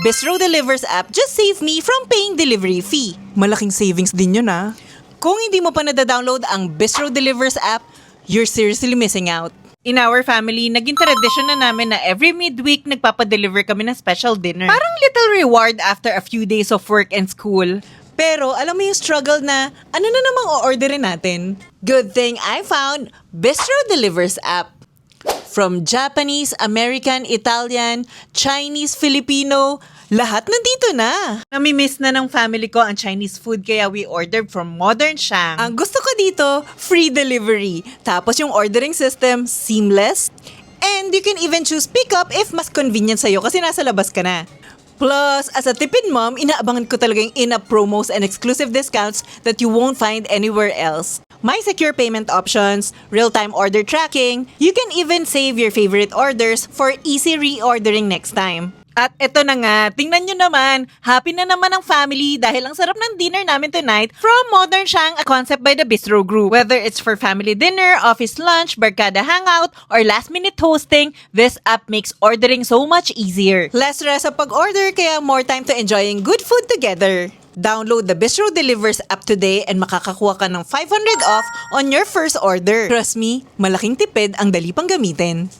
Bistro Delivers app just saved me from paying delivery fee. Malaking savings din yun ah. Kung hindi mo pa nada-download ang Bistro Delivers app, you're seriously missing out. In our family, naging tradisyon na namin na every midweek nagpapadeliver kami ng special dinner. Parang little reward after a few days of work and school. Pero alam mo yung struggle na ano na namang o-orderin natin? Good thing I found Bistro Delivers app. From Japanese, American, Italian, Chinese, Filipino, lahat nandito na. Namimiss na ng family ko ang Chinese food kaya we ordered from Modern Shang. Ang gusto ko dito, free delivery. Tapos yung ordering system, seamless. And you can even choose pickup if mas convenient sa'yo kasi nasa labas ka na. Plus, as a tipid mom, inaabangan ko talaga yung in-app promos and exclusive discounts that you won't find anywhere else. My secure payment options, real-time order tracking, you can even save your favorite orders for easy reordering next time. At eto na nga, tingnan nyo naman, happy na naman ang family dahil ang sarap ng dinner namin tonight from Modern Shang, a concept by the Bistro Group. Whether it's for family dinner, office lunch, barkada hangout, or last-minute hosting, this app makes ordering so much easier. Less stress sa pag-order kaya more time to enjoying good food together. Download the Bistro Delivers app today and makakakuha ka ng 500 off on your first order. Trust me, malaking tipid ang dali pang gamitin.